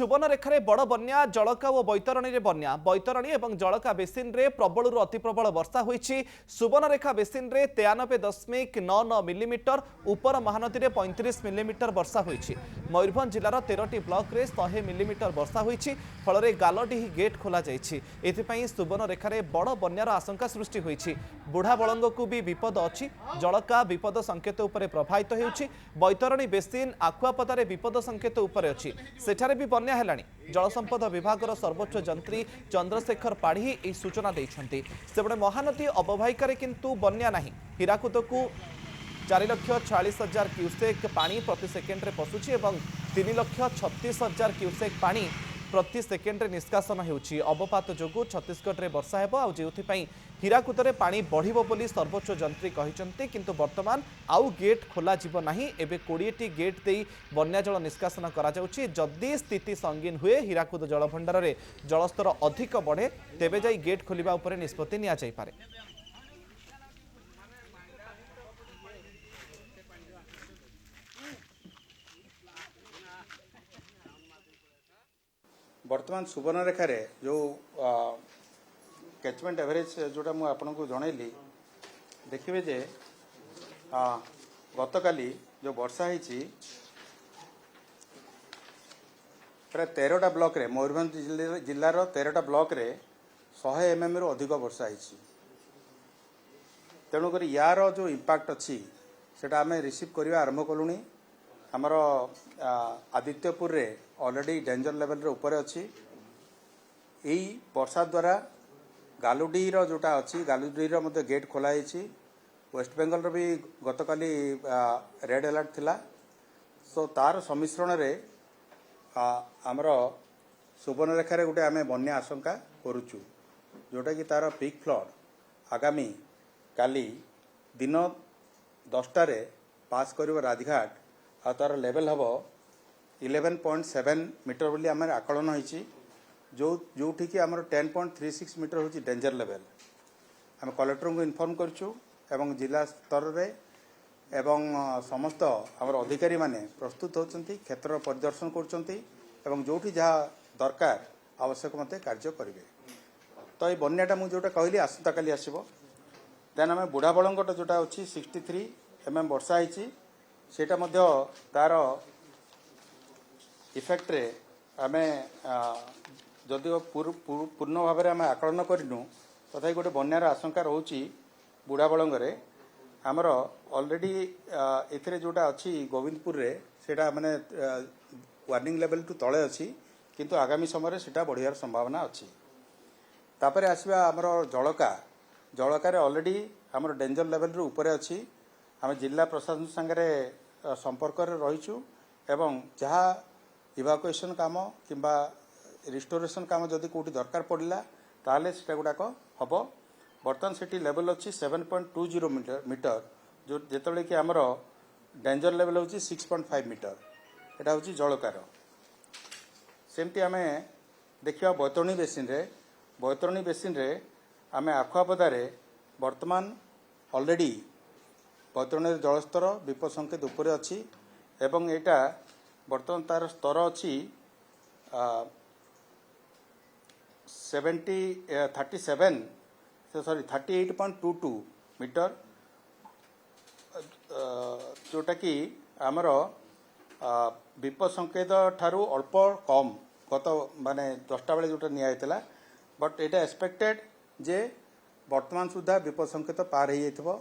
सुवर्णरेखार बड़ बन्या जलका और बैतरणी में बन्या बैतरणी और जलका बेसिन रे प्रबल अति प्रबल वर्षा होईछि। सुवर्णरेखा बेसिन रे 93.99 मिलीमीटर, उपर महानदी में 35 मिलीमीटर वर्षा होईछि। मयूरभंज जिलार 13टी ब्लॉक रे 100 मिलीमीटर वर्षा होईछि। फल गालडीही गेट खोल जाइछि। एथिपई सुवर्णरेखार बड़ बन्यार आशंका सृष्टि होईछि। बुढ़ा बलंग को भी विपद अच्छी। जलका विपद संकेत उपर प्रभावित होउछि। बैतरणी बेसिन आखुआपदारे विपद संकेत उपर अछि। सेठारे भी बन्या हेलाणी। जलसंपद विभागर सर्वोच्च जंत्री चंद्रशेखर पाढ़ी यह सूचना देइछन्ति। सेबडे महानदी अववाहिकार किंतु बन्या नाही। हीराकुद को 4,46,000 क्यूसेक पानी प्रति सेकेंड रे पशुछि एवं 3,36,000 क्यूसेक पानी प्रति सेकेंड रे निष्कासन हेउछि। अवपात जोगु छत्तीसगढ़ रे वर्षा हेबो आ जेउथिपई हीराकुद रे पानी बढ़िबो बोली सर्वोच्च जंत्री कहिसन्ति। किंतु वर्तमान आउ गेट खोला जिवो नाही। एबे 20टी गेट देई बन्या जल निष्कासन करा जाउछि। जदि स्थिति संगीन हुए हीराकुद जलभंडार रे जलस्तर अधिक बढ़े तेबे जाई गेट खोलिबा उपरे निष्पत्ति निया जाई पारे। वर्तमान सुवर्णरेखार जो कैचमेंट एवरेज जोटा मुझे आपको जनइली देखिए जे गतकाली जो वर्षा होती प्राय 13टा ब्लॉक रे मयूरभंज जिलार 13टा ब्लॉक रे 100 mm रु अधिक वर्षा होती। तेणुक यार जो इम्पैक्ट अच्छी सेटा आम रिसीव करवा आरंभ कलुनी। आमर आदित्यपुर रे ऑलरेडी डेंजर लेवल रे ऊपर अच्छी। यही वर्षा द्वारा गालुडी जोटा अच्छी गालुडी मध्य गेट खोलाई। वेस्ट बेंगल भी गतकाली रेड अलर्ट थिला। सो तार सम्मिश्रण रे आमर सुवर्णरेखार गोटे आम बन्या आशंका करुचु जोटा कि तार पीक फ्लड आगामी काली दिन 10टा रे पास कर राजघाट आ तार लेवल हम 11.7 मीटर बोली आम आकलन होती। जो कि आमर 10.36 मीटर हूँ डेंजर लेवल। आम कलेक्टर को इनफॉर्म करूँ एवं जिला स्तर रे एवं समस्त आमर अधिकारी माने प्रस्तुत होती क्षेत्र परिदर्शन कर जो जहाँ दरकार आवश्यक मत कार्य करेंगे। तो ये बन्याटा मुझे जोटा कहली आसंता काली आसब। देन आम बुढ़ा बलंगट जोटा अच्छी 63 mm वर्षा होती सेटा मध्य तार इफेक्ट रे आमे जदिव पूर्ण भाव में आम आकलन करूँ तथा गोटे बन्यार आशंका रोची बुढ़ा बलंगरे आमर ऑलरेडी एथिरे जोटा अच्छी गोविंदपुर रे सेटा माने वार्निंग लेवल टू तले अच्छी किंतु आगामी समय सेटा बढ़ियार संभावना अच्छी। तापर आसवा आमर जलकार ऑलरेडी आमर डेंजर लेवल रू ऊपर अच्छी। आम जिला प्रशासन संगे संपर्क रहीचु एवं जहाँ इवाकुएसन काम किंबा रिस्टोरेशन काम जदि कोटी दरकार पड़ला ताले सेटा गुडाक हम। बर्तमान सेठी लेवल अच्छी 7.20 मीटर जो जिते कि आमर डेंजर लेवल हूँ 6.5 मीटर। यहाँ हूँ जलकार। सेमती आम देखा बैतरणी बेसिन रे आम आखुआपदारे वर्तमान ऑलरेडी बैतरणी जलस्तर विपद संकेत ऊपर अच्छी एवं एटा वर्तमान तार स्तर अच्छी 38.22 मीटर जोटा कि आमर विपद संकेत ठारू अल्प कम गत माने 10टा बेले जोटा निया बट एटा एक्सपेक्टेड जे वर्तमान सुधा विपद संकेत पार हो।